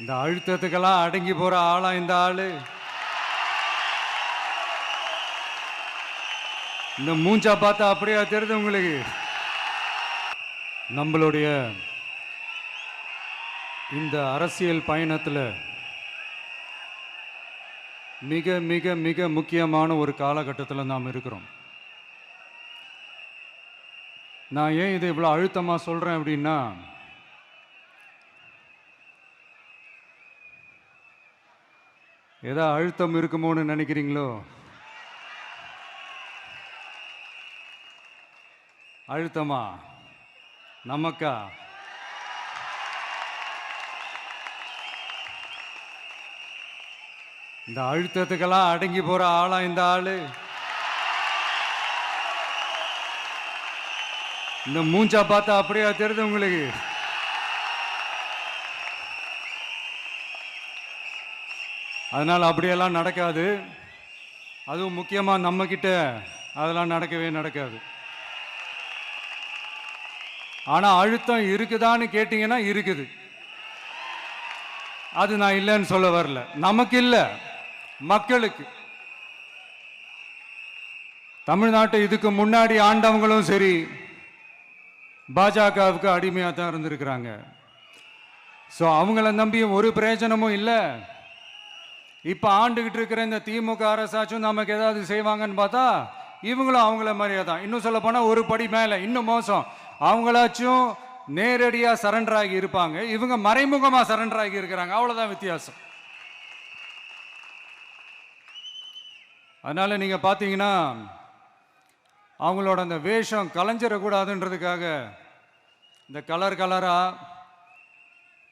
இந்த அழுத்தத்துக்கெல்லாம் அடங்கி போற ஆளா இந்த ஆளு? இந்த மூஞ்சா பார்த்தா அப்படியா தெரியுது உங்களுக்கு? நம்மளுடைய இந்த அரசியல் பயணத்தில் மிக மிக மிக முக்கியமான ஒரு காலகட்டத்தில் நாம் இருக்கிறோம். நான் ஏன் இதை இவ்வளோ அழுத்தமாக சொல்கிறேன் அப்படின்னா, ஏதோ அழுத்தம் இருக்குமோன்னு நினைக்கிறீங்களோ? அழுத்தமா நமக்கா? இந்த அழுத்தத்துக்கெல்லாம் அடங்கி போற ஆளா இந்த ஆளு? இந்த மூஞ்சா பார்த்தா அப்படியா தெரியுது உங்களுக்கு? அதனால் அப்படியெல்லாம் நடக்காது. அதுவும் முக்கியமாக நம்ம கிட்ட அதெல்லாம் நடக்கவே நடக்காது. ஆனால் அழுத்தம் இருக்குதான்னு கேட்டிங்கன்னா இருக்குது. அது நான் இல்லைன்னு சொல்ல வரல. நமக்கு இல்லை, மக்களுக்கு. தமிழ்நாட்டை இதுக்கு முன்னாடி ஆண்டவங்களும் சரி பாஜகவுக்கு அடிமையாக தான் இருந்திருக்கிறாங்க. ஸோ அவங்கள நம்பியும் ஒரு பிரயோஜனமும் இல்லை. இப்போ ஆண்டுகிட்டு இருக்கிற இந்த திமுக அரசாச்சும் நமக்கு ஏதாவது செய்வாங்கன்னு பார்த்தா இவங்களும் அவங்கள மாதிரியே தான். இன்னும் சொல்ல போனால் ஒரு படி மேலே, இன்னும் மோசம். அவங்களாச்சும் நேரடியாக சரண்டர் ஆகி இருப்பாங்க, இவங்க மறைமுகமாக சரண்டர் ஆகி இருக்கிறாங்க. அவ்வளோதான் வித்தியாசம். அதனால் நீங்கள் பார்த்தீங்கன்னா அவங்களோட அந்த வேஷம் கலைஞ்சிடக்கூடாதுன்றதுக்காக இந்த கலர் கலராக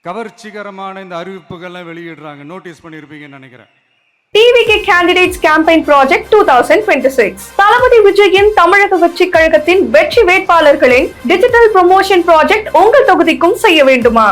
கவர்ச்சிகரமான இந்த அறிவிப்புகள்லாம் வெளியிடுறாங்க. நோட்டீஸ் பண்ணியிருப்பீங்கன்னு நினைக்கிறேன். TVK Candidates Campaign Project 2026 தளபதி விஜயின் தமிழக வெற்றி கழகத்தின் வெற்றி வேட்பாளர்களின் டிஜிட்டல் ப்ரமோஷன் ப்ராஜெக்ட் உங்கள் தொகுதிக்கும் செய்ய வேண்டுமா?